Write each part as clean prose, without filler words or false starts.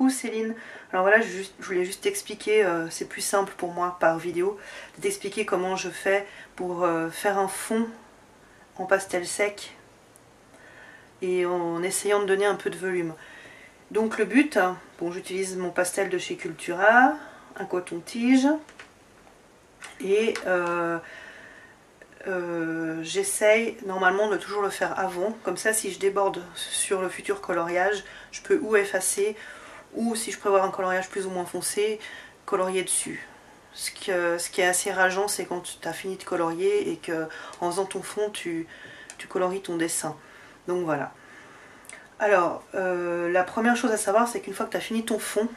coucou Céline. Alors voilà, je voulais juste t'expliquer, c'est plus simple pour moi par vidéo, de t'expliquer comment je fais pour faire un fond en pastel sec et en essayant de donner un peu de volume. Donc le but, bon, j'utilise mon pastel de chez Cultura, un coton-tige et j'essaye normalement de toujours le faire avant, comme ça si je déborde sur le futur coloriage, je peux ou effacer, ou si je prévois un coloriage plus ou moins foncé, colorier dessus. Ce qui est assez rageant, c'est quand tu as fini de colorier et que en faisant ton fond, tu colories ton dessin. Donc voilà. Alors, la première chose à savoir, c'est qu'une fois que tu as fini ton fond,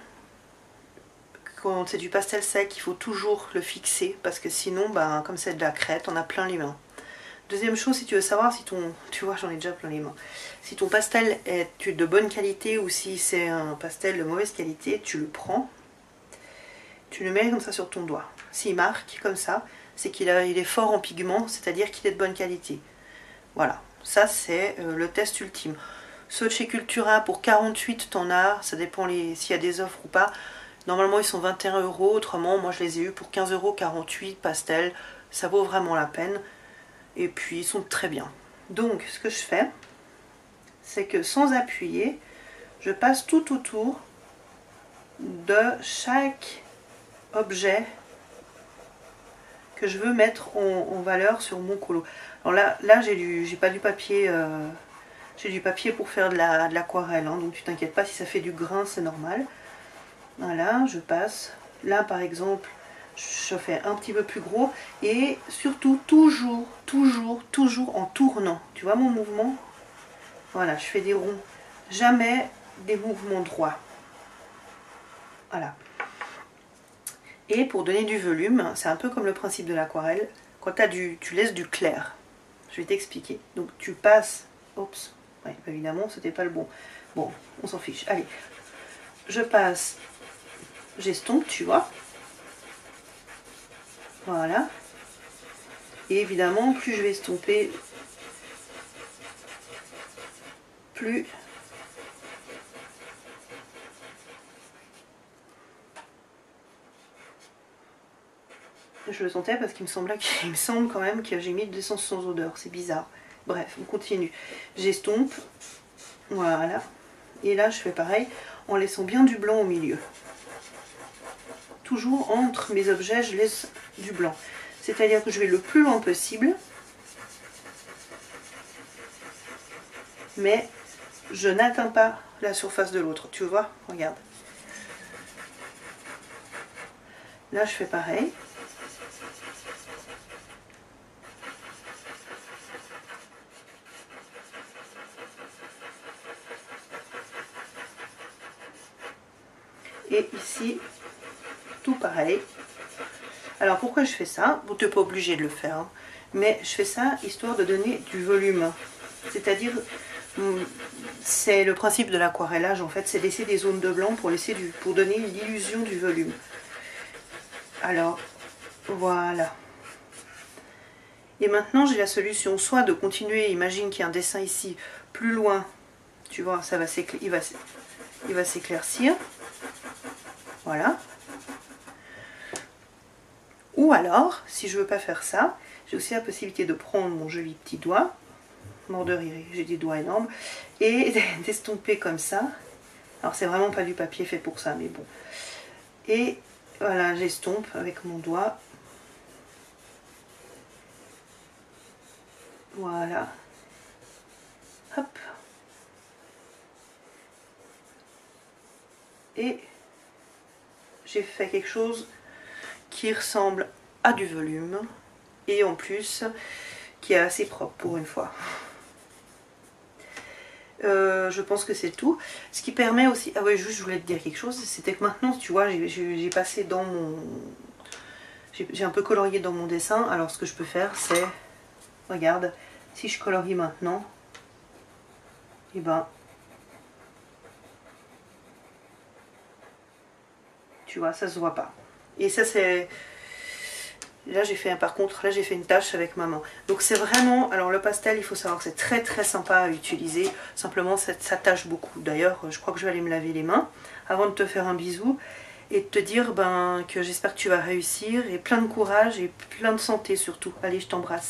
quand c'est du pastel sec, il faut toujours le fixer, parce que sinon, ben, comme c'est de la crête, on a plein les mains. Deuxième chose, si tu veux savoir si ton... Tu vois, j'en ai déjà plein les mains. Si ton pastel est de bonne qualité ou si c'est un pastel de mauvaise qualité, tu le prends, tu le mets comme ça sur ton doigt. S'il marque comme ça, c'est qu'il est fort en pigment, c'est-à-dire qu'il est de bonne qualité. Voilà, ça c'est le test ultime. Ceux de chez Cultura, pour 48 t'en as, ça dépend s'il y a des offres ou pas. Normalement ils sont 21 €, autrement moi je les ai eu pour 15 €, 48 pastels, ça vaut vraiment la peine. Et puis ils sont très bien. Donc ce que je fais, c'est que sans appuyer, je passe tout autour de chaque objet que je veux mettre en valeur sur mon colo. Alors là j'ai pas du papier, j'ai du papier pour faire de l'aquarelle, hein, donc tu t'inquiètes pas si ça fait du grain, c'est normal. Voilà, je passe. Là par exemple, je fais un petit peu plus gros et surtout toujours en tournant. Tu vois mon mouvement? Voilà, je fais des ronds, jamais des mouvements droits. Voilà. Et pour donner du volume, c'est un peu comme le principe de l'aquarelle. Quand tu laisses du clair, je vais t'expliquer. Donc tu passes, oups, ouais, évidemment c'était pas le bon. Bon, on s'en fiche. Allez, je passe, j'estompe, tu vois. Voilà. Et évidemment, plus je vais estomper, plus je le sentais parce qu'il me semble quand même que j'ai mis de l'essence sans odeur, c'est bizarre. Bref, on continue. J'estompe, voilà. Et là, je fais pareil en laissant bien du blanc au milieu. Toujours entre mes objets, je laisse du blanc. C'est-à-dire que je vais le plus loin possible, mais je n'atteins pas la surface de l'autre. Tu vois? Regarde. Là, je fais pareil. Et ici, tout pareil. Alors pourquoi je fais ça? Bon, tu n'es pas obligé de le faire, hein, mais je fais ça histoire de donner du volume. C'est-à-dire, c'est le principe de l'aquarellage en fait, c'est laisser des zones de blanc pour donner l'illusion du volume. Alors, voilà. Et maintenant j'ai la solution, soit de continuer, imagine qu'il y a un dessin ici, plus loin, tu vois, ça va il va s'éclaircir. Voilà. Ou alors, si je veux pas faire ça, j'ai aussi la possibilité de prendre mon joli petit doigt, mort de rire, j'ai des doigts énormes, et d'estomper comme ça. Alors c'est vraiment pas du papier fait pour ça, mais bon. Et voilà, j'estompe avec mon doigt. Voilà. Hop. Et j'ai fait quelque chose qui ressemble à du volume et en plus qui est assez propre pour une fois. Je pense que c'est tout. Ce qui permet aussi... Ah ouais, juste je voulais te dire quelque chose, c'était que maintenant, tu vois, j'ai passé dans mon... J'ai un peu colorié dans mon dessin, alors ce que je peux faire c'est... Regarde, si je colorie maintenant, et ben... Tu vois, ça se voit pas. Et ça c'est... Là j'ai fait, par contre, là j'ai fait une tache avec ma main. Donc c'est vraiment, alors le pastel, il faut savoir que c'est très sympa à utiliser. Simplement ça tâche beaucoup. D'ailleurs, je crois que je vais aller me laver les mains avant de te faire un bisou et de te dire que j'espère que tu vas réussir et plein de courage et plein de santé surtout. Allez, je t'embrasse.